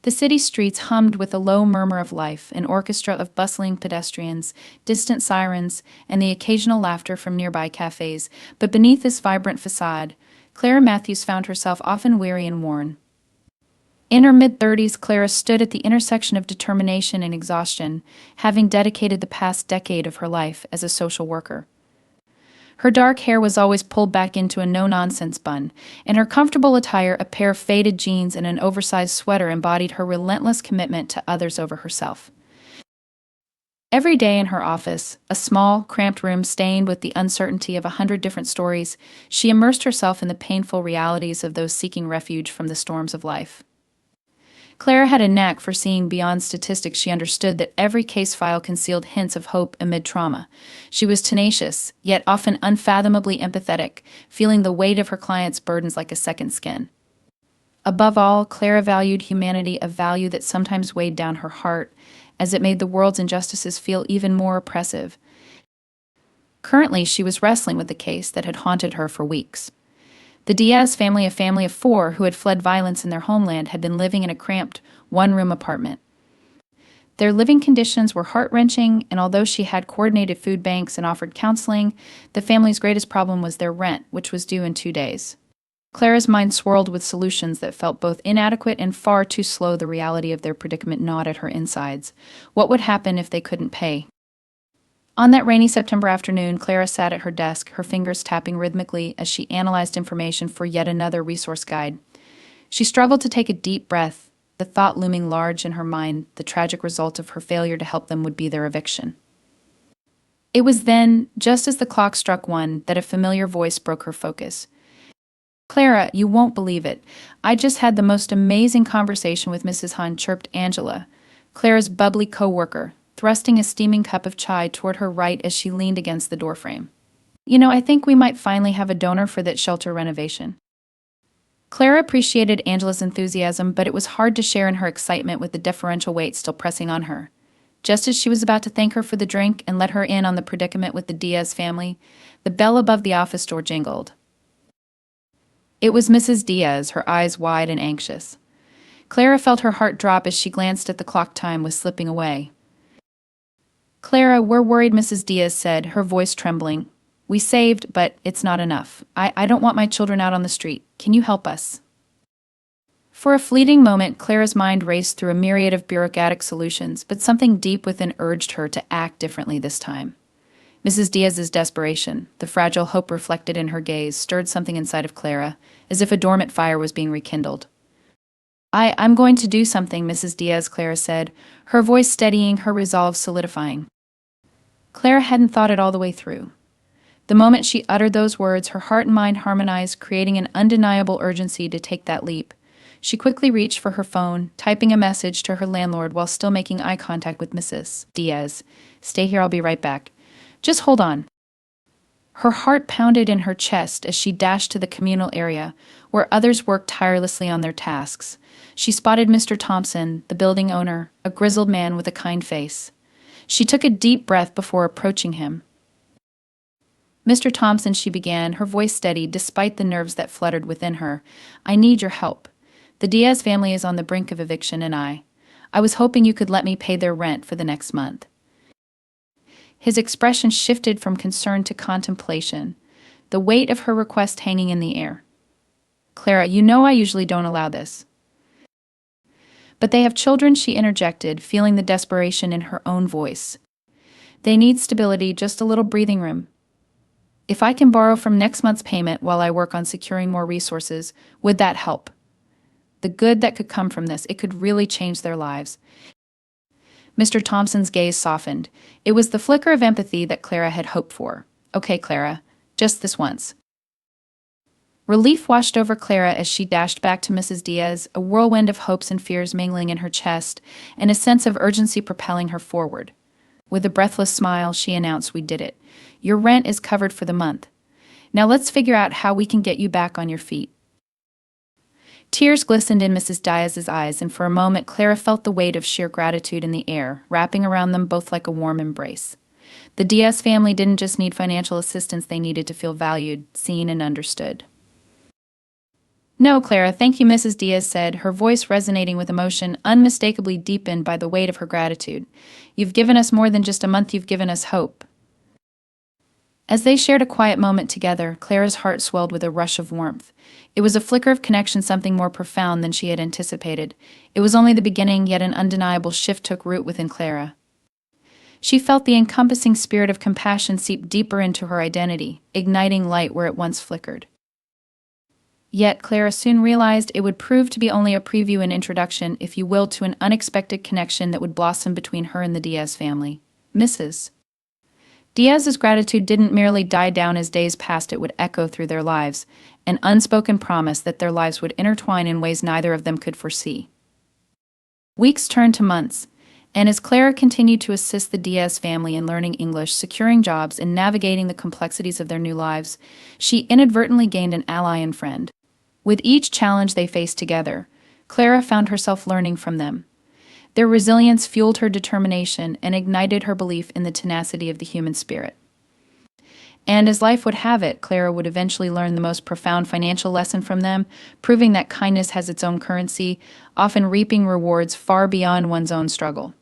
The city streets hummed with a low murmur of life, an orchestra of bustling pedestrians, distant sirens, and the occasional laughter from nearby cafes, but beneath this vibrant facade, Clara Matthews found herself often weary and worn. In her mid-30s, Clara stood at the intersection of determination and exhaustion, having dedicated the past decade of her life as a social worker. Her dark hair was always pulled back into a no-nonsense bun, and her comfortable attire, a pair of faded jeans and an oversized sweater, embodied her relentless commitment to others over herself. Every day in her office, a small, cramped room stained with the uncertainty of 100 different stories, she immersed herself in the painful realities of those seeking refuge from the storms of life. Clara had a knack for seeing beyond statistics. She understood that every case file concealed hints of hope amid trauma. She was tenacious, yet often unfathomably empathetic, feeling the weight of her clients' burdens like a second skin. Above all, Clara valued humanity, a value that sometimes weighed down her heart, as it made the world's injustices feel even more oppressive. Currently, she was wrestling with a case that had haunted her for weeks. The Diaz family, a family of 4 who had fled violence in their homeland, had been living in a cramped, one-room apartment. Their living conditions were heart-wrenching, and although she had coordinated food banks and offered counseling, the family's greatest problem was their rent, which was due in 2 days. Clara's mind swirled with solutions that felt both inadequate and far too slow. The reality of their predicament gnawed at her insides. What would happen if they couldn't pay? On that rainy September afternoon, Clara sat at her desk, her fingers tapping rhythmically as she analyzed information for yet another resource guide. She struggled to take a deep breath, the thought looming large in her mind: the tragic result of her failure to help them would be their eviction. It was then, just as the clock struck 1, that a familiar voice broke her focus. "Clara, you won't believe it. I just had the most amazing conversation with Mrs. Hahn," chirped Angela, Clara's bubbly co-worker, thrusting a steaming cup of chai toward her right as she leaned against the doorframe. I think we might finally have a donor for that shelter renovation." Clara appreciated Angela's enthusiasm, but it was hard to share in her excitement with the deferential weight still pressing on her. Just as she was about to thank her for the drink and let her in on the predicament with the Diaz family, the bell above the office door jingled. It was Mrs. Diaz, her eyes wide and anxious. Clara felt her heart drop as she glanced at the clock. Time was slipping away. "Clara, we're worried," Mrs. Diaz said, her voice trembling. "We saved, but it's not enough. I don't want my children out on the street. Can you help us?" For a fleeting moment, Clara's mind raced through a myriad of bureaucratic solutions, but something deep within urged her to act differently this time. Mrs. Diaz's desperation, the fragile hope reflected in her gaze, stirred something inside of Clara, as if a dormant fire was being rekindled. I'm going to do something, Mrs. Diaz," Clara said, her voice steadying, her resolve solidifying. Clara hadn't thought it all the way through. The moment she uttered those words, her heart and mind harmonized, creating an undeniable urgency to take that leap. She quickly reached for her phone, typing a message to her landlord while still making eye contact with Mrs. Diaz. "Stay here, I'll be right back. Just hold on." Her heart pounded in her chest as she dashed to the communal area, where others worked tirelessly on their tasks. She spotted Mr. Thompson, the building owner, a grizzled man with a kind face. She took a deep breath before approaching him. "Mr. Thompson," she began, her voice steady despite the nerves that fluttered within her, "I need your help. The Diaz family is on the brink of eviction, and I was hoping you could let me pay their rent for the next month." His expression shifted from concern to contemplation, the weight of her request hanging in the air. "Clara, you know I usually don't allow this." "But they have children," she interjected, feeling the desperation in her own voice. "They need stability, just a little breathing room. If I can borrow from next month's payment while I work on securing more resources, would that help? The good that could come from this, it could really change their lives." Mr. Thompson's gaze softened. It was the flicker of empathy that Clara had hoped for. "Okay, Clara, just this once." Relief washed over Clara as she dashed back to Mrs. Diaz, a whirlwind of hopes and fears mingling in her chest, and a sense of urgency propelling her forward. With a breathless smile, she announced, "We did it. Your rent is covered for the month. Now let's figure out how we can get you back on your feet." Tears glistened in Mrs. Diaz's eyes, and for a moment Clara felt the weight of sheer gratitude in the air, wrapping around them both like a warm embrace. The Diaz family didn't just need financial assistance, they needed to feel valued, seen, and understood. No, Clara, thank you, Mrs. Diaz said, her voice resonating with emotion unmistakably deepened by the weight of her gratitude. You've given us more than just a month, you've given us hope. As they shared a quiet moment together, Clara's heart swelled with a rush of warmth. It was a flicker of connection, something more profound than she had anticipated. It was only the beginning, yet an undeniable shift took root within Clara. She felt the encompassing spirit of compassion seep deeper into her identity, igniting light where it once flickered. Yet Clara soon realized it would prove to be only a preview and introduction, if you will, to an unexpected connection that would blossom between her and the Diaz family. Mrs. Diaz's gratitude didn't merely die down as days passed, it would echo through their lives, an unspoken promise that their lives would intertwine in ways neither of them could foresee. Weeks turned to months, and as Clara continued to assist the Diaz family in learning English, securing jobs, and navigating the complexities of their new lives, she inadvertently gained an ally and friend. With each challenge they faced together, Clara found herself learning from them. Their resilience fueled her determination and ignited her belief in the tenacity of the human spirit. And as life would have it, Clara would eventually learn the most profound financial lesson from them, proving that kindness has its own currency, often reaping rewards far beyond one's own struggle.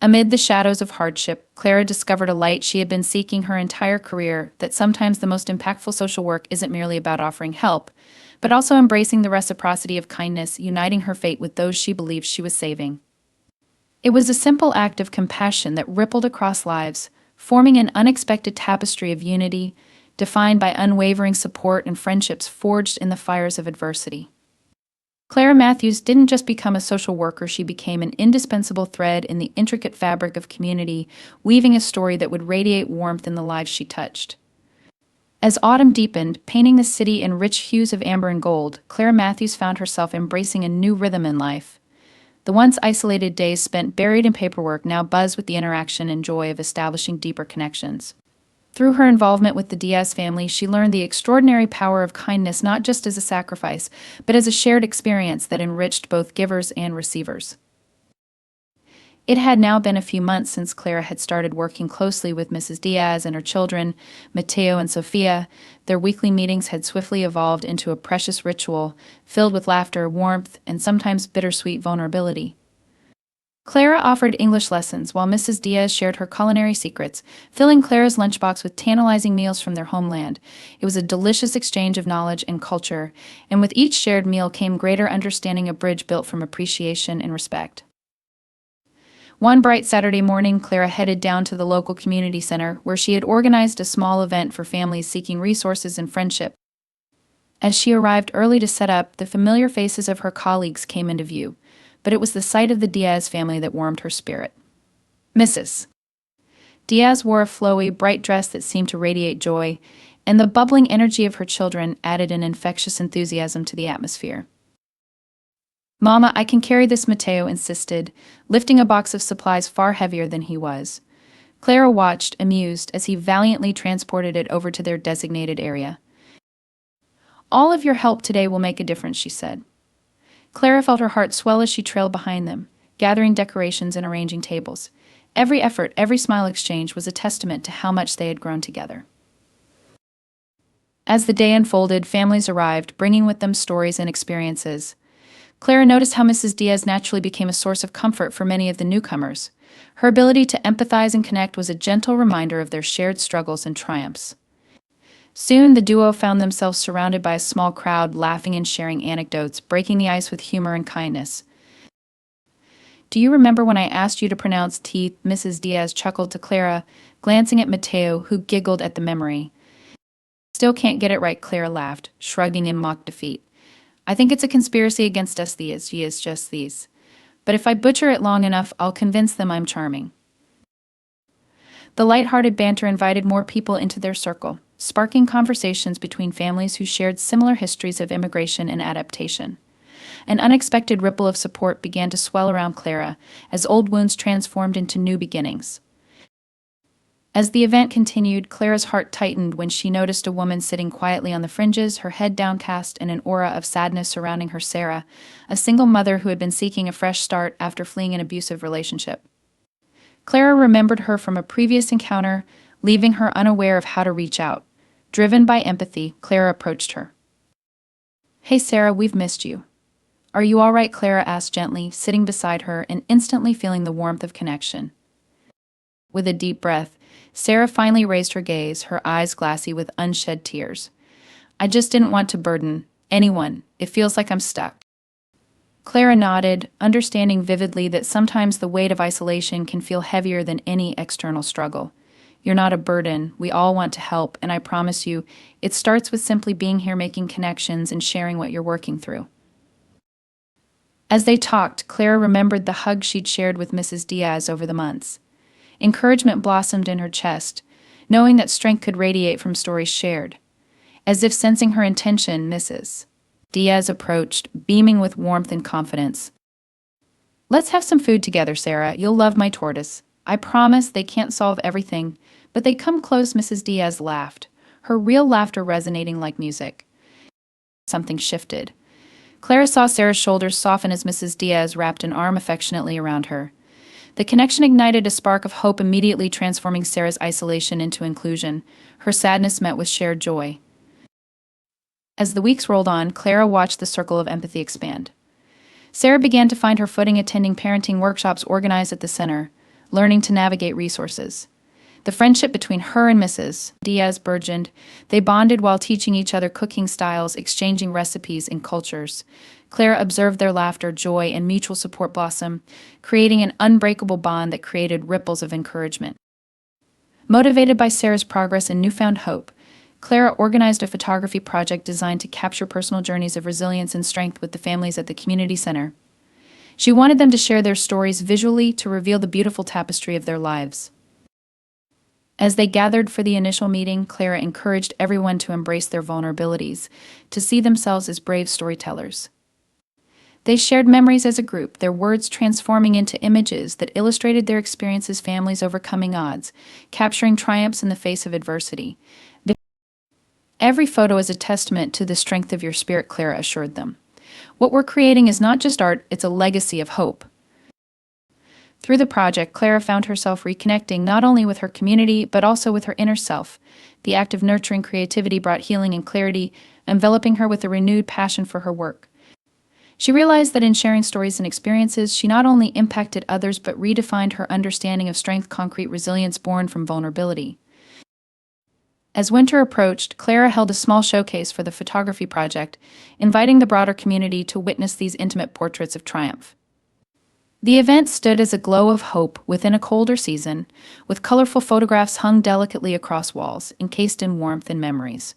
Amid the shadows of hardship, Clara discovered a light she had been seeking her entire career, that sometimes the most impactful social work isn't merely about offering help, but also embracing the reciprocity of kindness, uniting her fate with those she believed she was saving. It was a simple act of compassion that rippled across lives, forming an unexpected tapestry of unity, defined by unwavering support and friendships forged in the fires of adversity. Clara Matthews didn't just become a social worker, she became an indispensable thread in the intricate fabric of community, weaving a story that would radiate warmth in the lives she touched. As autumn deepened, painting the city in rich hues of amber and gold, Clara Matthews found herself embracing a new rhythm in life. The once isolated days spent buried in paperwork now buzzed with the interaction and joy of establishing deeper connections. Through her involvement with the Diaz family, she learned the extraordinary power of kindness not just as a sacrifice, but as a shared experience that enriched both givers and receivers. It had now been a few months since Clara had started working closely with Mrs. Diaz and her children, Mateo and Sofia. Their weekly meetings had swiftly evolved into a precious ritual, filled with laughter, warmth, and sometimes bittersweet vulnerability. Clara offered English lessons while Mrs. Diaz shared her culinary secrets, filling Clara's lunchbox with tantalizing meals from their homeland. It was a delicious exchange of knowledge and culture, and with each shared meal came greater understanding, a bridge built from appreciation and respect. One bright Saturday morning, Clara headed down to the local community center, where she had organized a small event for families seeking resources and friendship. As she arrived early to set up, the familiar faces of her colleagues came into view, but it was the sight of the Diaz family that warmed her spirit. Mrs. Diaz wore a flowy, bright dress that seemed to radiate joy, and the bubbling energy of her children added an infectious enthusiasm to the atmosphere. "Mama, I can carry this," Mateo insisted, lifting a box of supplies far heavier than he was. Clara watched, amused, as he valiantly transported it over to their designated area. "All of your help today will make a difference," she said. Clara felt her heart swell as she trailed behind them, gathering decorations and arranging tables. Every effort, every smile exchange was a testament to how much they had grown together. As the day unfolded, families arrived, bringing with them stories and experiences. Clara noticed how Mrs. Diaz naturally became a source of comfort for many of the newcomers. Her ability to empathize and connect was a gentle reminder of their shared struggles and triumphs. Soon, the duo found themselves surrounded by a small crowd, laughing and sharing anecdotes, breaking the ice with humor and kindness. "Do you remember when I asked you to pronounce teeth?" Mrs. Diaz chuckled to Clara, glancing at Mateo, who giggled at the memory. "Still can't get it right," Clara laughed, shrugging in mock defeat. "I think it's a conspiracy against us, Diaz. She is just these. But if I butcher it long enough, I'll convince them I'm charming." The light-hearted banter invited more people into their circle, sparking conversations between families who shared similar histories of immigration and adaptation. An unexpected ripple of support began to swell around Clara, as old wounds transformed into new beginnings. As the event continued, Clara's heart tightened when she noticed a woman sitting quietly on the fringes, her head downcast and an aura of sadness surrounding her. Sarah, a single mother who had been seeking a fresh start after fleeing an abusive relationship. Clara remembered her from a previous encounter, leaving her unaware of how to reach out. Driven by empathy, Clara approached her. Hey Sarah, we've missed you. Are you all right? Clara asked gently, sitting beside her and instantly feeling the warmth of connection. With a deep breath, Sarah finally raised her gaze, her eyes glassy with unshed tears. I just didn't want to burden anyone. It feels like I'm stuck. Clara nodded, understanding vividly that sometimes the weight of isolation can feel heavier than any external struggle. You're not a burden. We all want to help, and I promise you, it starts with simply being here, making connections, and sharing what you're working through. As they talked, Clara remembered the hug she'd shared with Mrs. Diaz over the months. Encouragement blossomed in her chest, knowing that strength could radiate from stories shared. As if sensing her intention, Mrs. Diaz approached, beaming with warmth and confidence. Let's have some food together, Sarah. You'll love my tortoise. I promise they can't solve everything, but they come close. Mrs. Diaz laughed, her real laughter resonating like music. Something shifted. Clara saw Sarah's shoulders soften as Mrs. Diaz wrapped an arm affectionately around her. The connection ignited a spark of hope, immediately transforming Sarah's isolation into inclusion, her sadness met with shared joy. As the weeks rolled on, Clara watched the circle of empathy expand. Sarah began to find her footing attending parenting workshops organized at the center, learning to navigate resources. The friendship between her and Mrs. Diaz burgeoned. They bonded while teaching each other cooking styles, exchanging recipes and cultures. Clara observed their laughter, joy, and mutual support blossom, creating an unbreakable bond that created ripples of encouragement. Motivated by Sarah's progress and newfound hope, Clara organized a photography project designed to capture personal journeys of resilience and strength with the families at the community center. She wanted them to share their stories visually to reveal the beautiful tapestry of their lives. As they gathered for the initial meeting, Clara encouraged everyone to embrace their vulnerabilities, to see themselves as brave storytellers. They shared memories as a group, their words transforming into images that illustrated their experiences, families overcoming odds, capturing triumphs in the face of adversity. Every photo is a testament to the strength of your spirit, Clara assured them. What we're creating is not just art, it's a legacy of hope. Through the project, Clara found herself reconnecting not only with her community, but also with her inner self. The act of nurturing creativity brought healing and clarity, enveloping her with a renewed passion for her work. She realized that in sharing stories and experiences, she not only impacted others, but redefined her understanding of strength, concrete resilience born from vulnerability. As winter approached, Clara held a small showcase for the photography project, inviting the broader community to witness these intimate portraits of triumph. The event stood as a glow of hope within a colder season, with colorful photographs hung delicately across walls, encased in warmth and memories.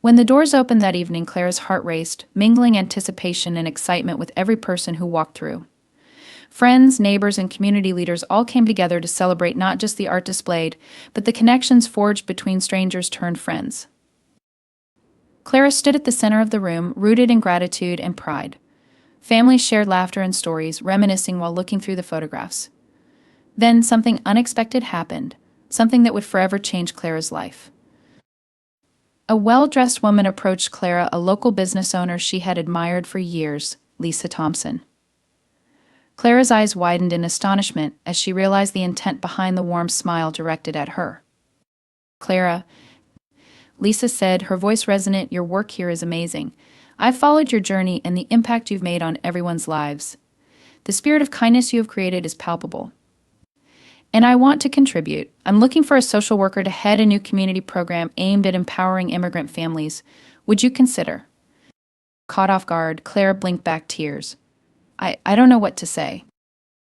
When the doors opened that evening, Clara's heart raced, mingling anticipation and excitement with every person who walked through. Friends, neighbors, and community leaders all came together to celebrate not just the art displayed, but the connections forged between strangers turned friends. Clara stood at the center of the room, rooted in gratitude and pride. Families shared laughter and stories, reminiscing while looking through the photographs. Then something unexpected happened, something that would forever change Clara's life. A well-dressed woman approached Clara, a local business owner she had admired for years, Lisa Thompson. Clara's eyes widened in astonishment as she realized the intent behind the warm smile directed at her. Clara, Lisa said, her voice resonant, your work here is amazing. I've followed your journey and the impact you've made on everyone's lives. The spirit of kindness you have created is palpable. And I want to contribute. I'm looking for a social worker to head a new community program aimed at empowering immigrant families. Would you consider? Caught off guard, Clara blinked back tears. I don't know what to say.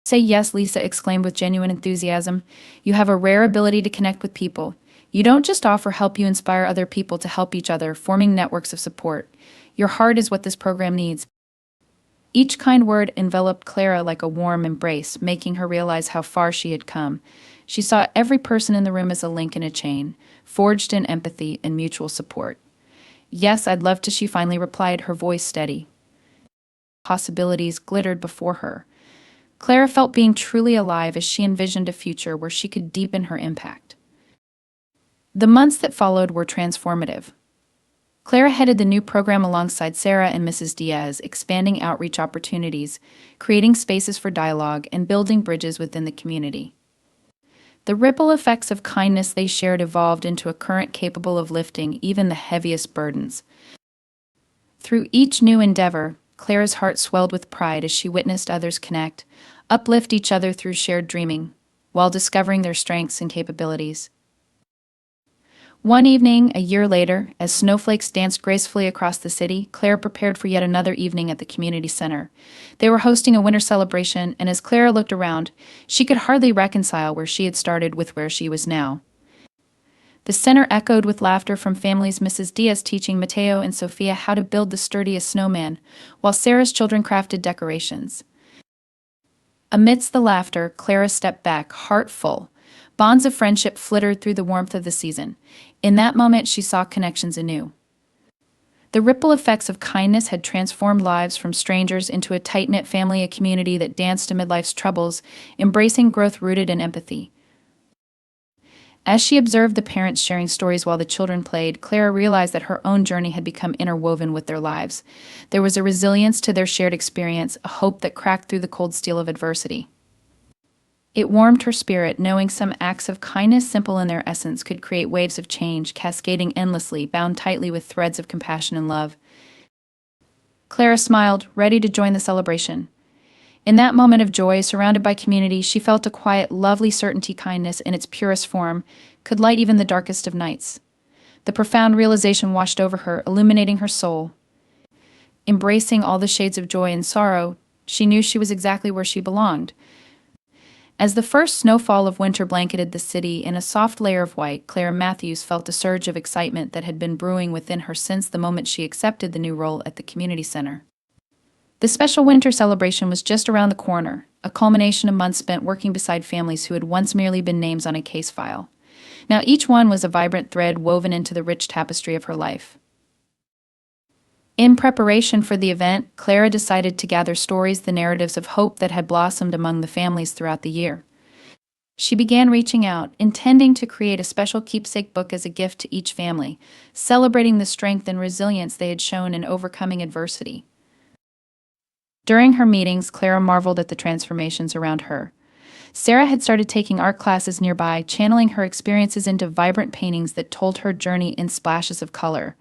Say yes, Lisa exclaimed with genuine enthusiasm. You have a rare ability to connect with people. You don't just offer help, you inspire other people to help each other, forming networks of support. Your heart is what this program needs. Each kind word enveloped Clara like a warm embrace, making her realize how far she had come. She saw every person in the room as a link in a chain, forged in empathy and mutual support. Yes, I'd love to, she finally replied, her voice steady. Possibilities glittered before her. Clara felt being truly alive as she envisioned a future where she could deepen her impact. The months that followed were transformative. Clara headed the new program alongside Sarah and Mrs. Diaz, expanding outreach opportunities, creating spaces for dialogue, and building bridges within the community. The ripple effects of kindness they shared evolved into a current capable of lifting even the heaviest burdens. Through each new endeavor, Clara's heart swelled with pride as she witnessed others connect, uplift each other through shared dreaming, while discovering their strengths and capabilities. One evening, a year later, as snowflakes danced gracefully across the city, Clara prepared for yet another evening at the community center. They were hosting a winter celebration, and as Clara looked around, she could hardly reconcile where she had started with where she was now. The center echoed with laughter from families, Mrs. Diaz teaching Mateo and Sofia how to build the sturdiest snowman, while Sarah's children crafted decorations. Amidst the laughter, Clara stepped back, heart full. Bonds of friendship flittered through the warmth of the season. In that moment, she saw connections anew. The ripple effects of kindness had transformed lives from strangers into a tight-knit family, a community that danced amid life's troubles, embracing growth rooted in empathy. As she observed the parents sharing stories while the children played, Clara realized that her own journey had become interwoven with their lives. There was a resilience to their shared experience, a hope that cracked through the cold steel of adversity. It warmed her spirit, knowing some acts of kindness, simple in their essence, could create waves of change, cascading endlessly, bound tightly with threads of compassion and love. Clara smiled, ready to join the celebration. In that moment of joy, surrounded by community, she felt a quiet, lovely certainty. Kindness, in its purest form, could light even the darkest of nights. The profound realization washed over her, illuminating her soul. Embracing all the shades of joy and sorrow, she knew she was exactly where she belonged. As the first snowfall of winter blanketed the city in a soft layer of white, Clara Matthews felt a surge of excitement that had been brewing within her since the moment she accepted the new role at the community center. The special winter celebration was just around the corner, a culmination of months spent working beside families who had once merely been names on a case file. Now each one was a vibrant thread woven into the rich tapestry of her life. In preparation for the event, Clara decided to gather stories, the narratives of hope that had blossomed among the families throughout the year. She began reaching out, intending to create a special keepsake book as a gift to each family, celebrating the strength and resilience they had shown in overcoming adversity. During her meetings, Clara marveled at the transformations around her. Sarah had started taking art classes nearby, channeling her experiences into vibrant paintings that told her journey in splashes of color.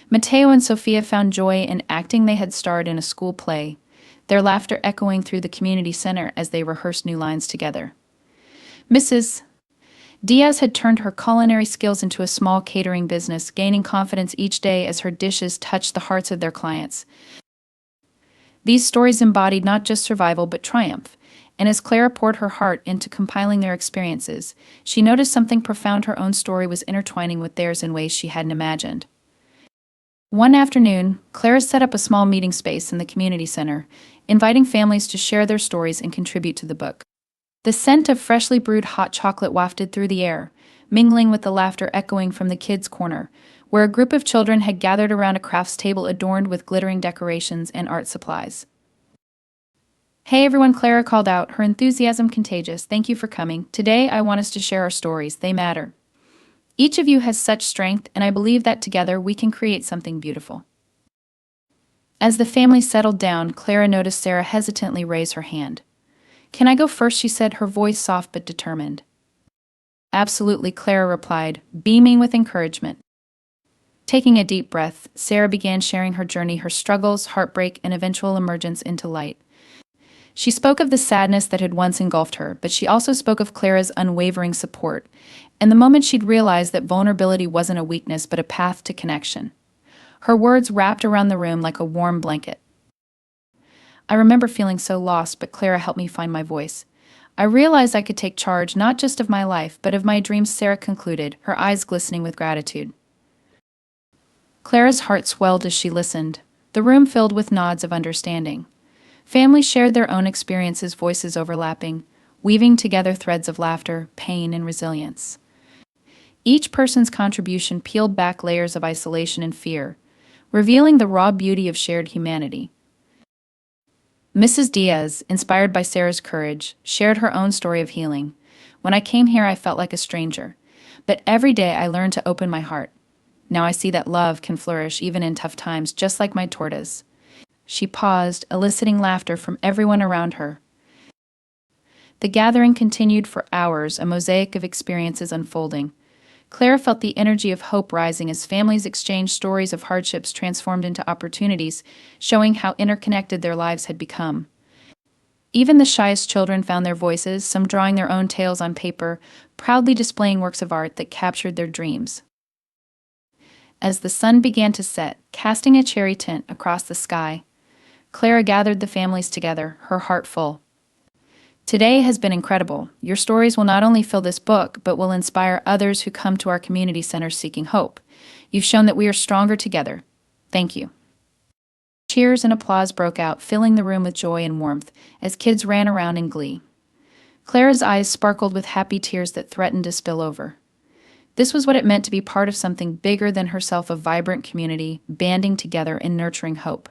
Mateo and Sofia found joy in acting. They had starred in a school play, their laughter echoing through the community center as they rehearsed new lines together. Mrs. Diaz had turned her culinary skills into a small catering business, gaining confidence each day as her dishes touched the hearts of their clients. These stories embodied not just survival but triumph, and as Clara poured her heart into compiling their experiences, she noticed something profound. Her own story was intertwining with theirs in ways she hadn't imagined. One afternoon, Clara set up a small meeting space in the community center, inviting families to share their stories and contribute to the book. The scent of freshly brewed hot chocolate wafted through the air, mingling with the laughter echoing from the kids' corner, where a group of children had gathered around a crafts table adorned with glittering decorations and art supplies. "Hey everyone," Clara called out, her enthusiasm contagious. "Thank you for coming. Today I want us to share our stories. They matter. Each of you has such strength, and I believe that together we can create something beautiful." As the family settled down, Clara noticed Sarah hesitantly raise her hand. "Can I go first?" she said, her voice soft but determined. "Absolutely," Clara replied, beaming with encouragement. Taking a deep breath, Sarah began sharing her journey, her struggles, heartbreak, and eventual emergence into light. She spoke of the sadness that had once engulfed her, but she also spoke of Clara's unwavering support, and the moment she'd realized that vulnerability wasn't a weakness but a path to connection. Her words wrapped around the room like a warm blanket. "I remember feeling so lost, but Clara helped me find my voice. I realized I could take charge not just of my life, but of my dreams," Sarah concluded, her eyes glistening with gratitude. Clara's heart swelled as she listened, the room filled with nods of understanding. Families shared their own experiences, voices overlapping, weaving together threads of laughter, pain, and resilience. Each person's contribution peeled back layers of isolation and fear, revealing the raw beauty of shared humanity. Mrs. Diaz, inspired by Sarah's courage, shared her own story of healing. "When I came here, I felt like a stranger, but every day I learned to open my heart. Now I see that love can flourish even in tough times, just like my tortoise." She paused, eliciting laughter from everyone around her. The gathering continued for hours, a mosaic of experiences unfolding. Clara felt the energy of hope rising as families exchanged stories of hardships transformed into opportunities, showing how interconnected their lives had become. Even the shyest children found their voices, some drawing their own tales on paper, proudly displaying works of art that captured their dreams. As the sun began to set, casting a cherry tint across the sky, Clara gathered the families together, her heart full. Today has been incredible. Your stories will not only fill this book, but will inspire others who come to our community centers seeking hope. You've shown that we are stronger together. Thank you. Cheers and applause broke out, filling the room with joy and warmth as kids ran around in glee. Clara's eyes sparkled with happy tears that threatened to spill over. This was what it meant to be part of something bigger than herself, a vibrant community, banding together and nurturing hope.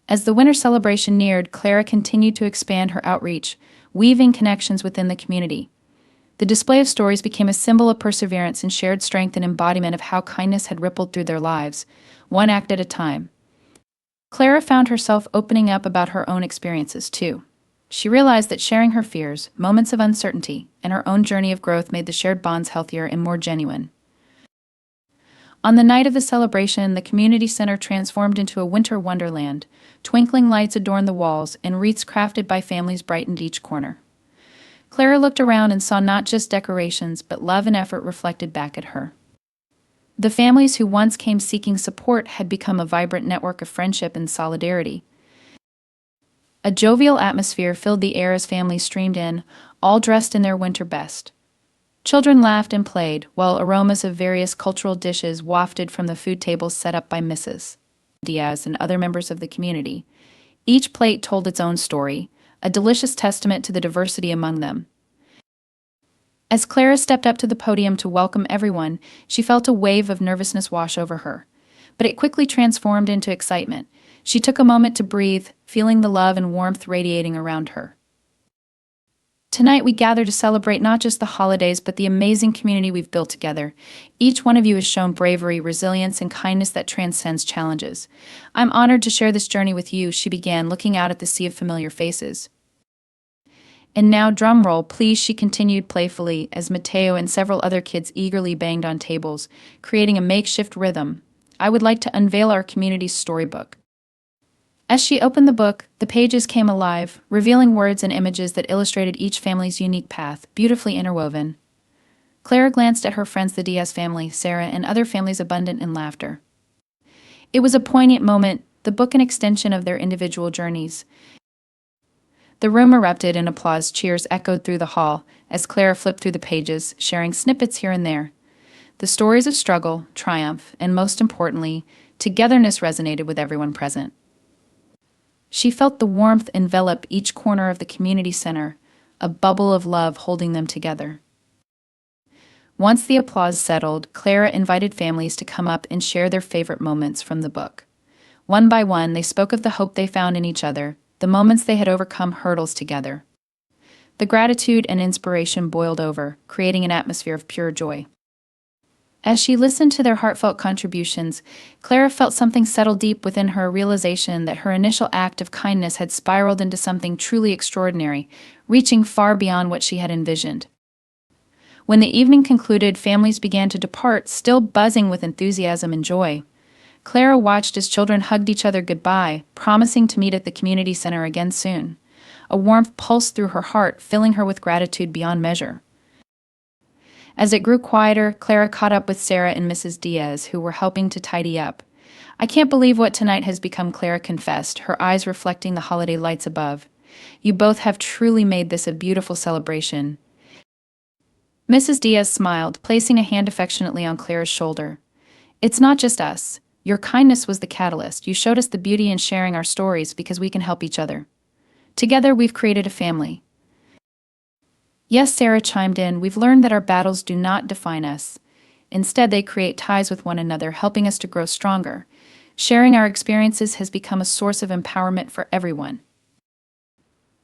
As the winter celebration neared, Clara continued to expand her outreach, weaving connections within the community. The display of stories became a symbol of perseverance and shared strength, and embodiment of how kindness had rippled through their lives, one act at a time. Clara found herself opening up about her own experiences, too. She realized that sharing her fears, moments of uncertainty, and her own journey of growth made the shared bonds healthier and more genuine. On the night of the celebration, the community center transformed into a winter wonderland. Twinkling lights adorned the walls, and wreaths crafted by families brightened each corner. Clara looked around and saw not just decorations, but love and effort reflected back at her. The families who once came seeking support had become a vibrant network of friendship and solidarity. A jovial atmosphere filled the air as families streamed in, all dressed in their winter best. Children laughed and played, while aromas of various cultural dishes wafted from the food tables set up by Mrs. Diaz and other members of the community. Each plate told its own story, a delicious testament to the diversity among them. As Clara stepped up to the podium to welcome everyone, she felt a wave of nervousness wash over her. But it quickly transformed into excitement. She took a moment to breathe, feeling the love and warmth radiating around her. Tonight we gather to celebrate not just the holidays, but the amazing community we've built together. Each one of you has shown bravery, resilience, and kindness that transcends challenges. I'm honored to share this journey with you, she began, looking out at the sea of familiar faces. And now, drum roll, please, she continued playfully as Mateo and several other kids eagerly banged on tables, creating a makeshift rhythm. I would like to unveil our community's storybook. As she opened the book, the pages came alive, revealing words and images that illustrated each family's unique path, beautifully interwoven. Clara glanced at her friends, the Diaz family, Sarah, and other families abundant in laughter. It was a poignant moment, the book an extension of their individual journeys. The room erupted in applause, cheers echoed through the hall as Clara flipped through the pages, sharing snippets here and there. The stories of struggle, triumph, and most importantly, togetherness resonated with everyone present. She felt the warmth envelop each corner of the community center, a bubble of love holding them together. Once the applause settled, Clara invited families to come up and share their favorite moments from the book. One by one, they spoke of the hope they found in each other, the moments they had overcome hurdles together. The gratitude and inspiration boiled over, creating an atmosphere of pure joy. As she listened to their heartfelt contributions, Clara felt something settle deep within her, a realization that her initial act of kindness had spiraled into something truly extraordinary, reaching far beyond what she had envisioned. When the evening concluded, families began to depart, still buzzing with enthusiasm and joy. Clara watched as children hugged each other goodbye, promising to meet at the community center again soon. A warmth pulsed through her heart, filling her with gratitude beyond measure. As it grew quieter, Clara caught up with Sarah and Mrs. Diaz, who were helping to tidy up. I can't believe what tonight has become, Clara confessed, her eyes reflecting the holiday lights above. You both have truly made this a beautiful celebration. Mrs. Diaz smiled, placing a hand affectionately on Clara's shoulder. It's not just us. Your kindness was the catalyst. You showed us the beauty in sharing our stories because we can help each other. Together, we've created a family. Yes, Sarah chimed in, we've learned that our battles do not define us. Instead, they create ties with one another, helping us to grow stronger. Sharing our experiences has become a source of empowerment for everyone.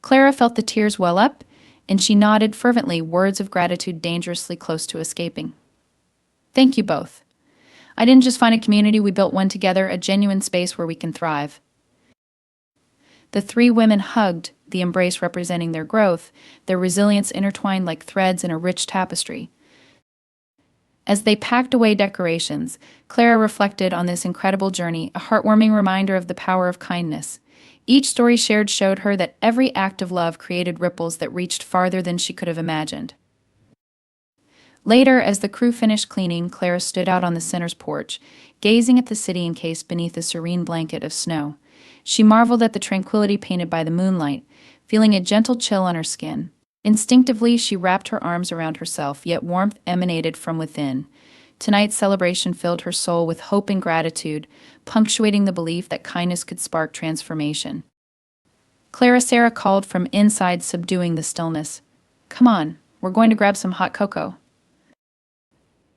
Clara felt the tears well up, and she nodded fervently, words of gratitude dangerously close to escaping. Thank you both. I didn't just find a community, we built one together, a genuine space where we can thrive. The three women hugged, the embrace representing their growth, their resilience intertwined like threads in a rich tapestry. As they packed away decorations, Clara reflected on this incredible journey, a heartwarming reminder of the power of kindness. Each story shared showed her that every act of love created ripples that reached farther than she could have imagined. Later, as the crew finished cleaning, Clara stood out on the center's porch, gazing at the city encased beneath a serene blanket of snow. She marveled at the tranquility painted by the moonlight, feeling a gentle chill on her skin. Instinctively, she wrapped her arms around herself, yet warmth emanated from within. Tonight's celebration filled her soul with hope and gratitude, punctuating the belief that kindness could spark transformation. Clara Sarah called from inside, subduing the stillness. "Come on, we're going to grab some hot cocoa."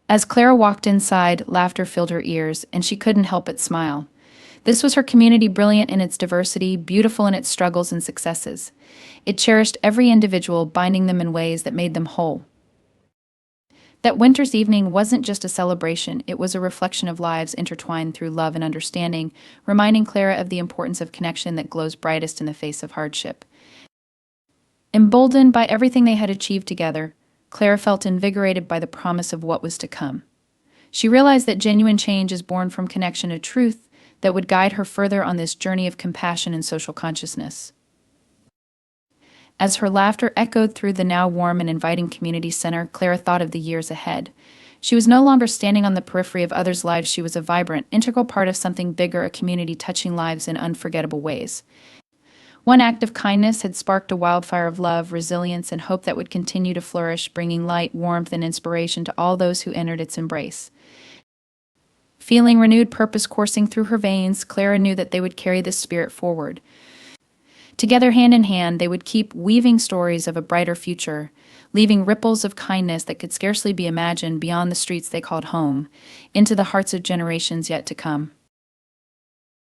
As Clara walked inside, laughter filled her ears, and she couldn't help but smile. This was her community, brilliant in its diversity, beautiful in its struggles and successes. It cherished every individual, binding them in ways that made them whole. That winter's evening wasn't just a celebration, it was a reflection of lives intertwined through love and understanding, reminding Clara of the importance of connection that glows brightest in the face of hardship. Emboldened by everything they had achieved together, Clara felt invigorated by the promise of what was to come. She realized that genuine change is born from connection to truth that would guide her further on this journey of compassion and social consciousness. As her laughter echoed through the now warm and inviting community center, Clara thought of the years ahead. She was no longer standing on the periphery of others' lives. She was a vibrant, integral part of something bigger, a community touching lives in unforgettable ways. One act of kindness had sparked a wildfire of love, resilience, and hope that would continue to flourish, bringing light, warmth, and inspiration to all those who entered its embrace. Feeling renewed purpose coursing through her veins, Clara knew that they would carry this spirit forward. Together, hand in hand, they would keep weaving stories of a brighter future, leaving ripples of kindness that could scarcely be imagined beyond the streets they called home, into the hearts of generations yet to come.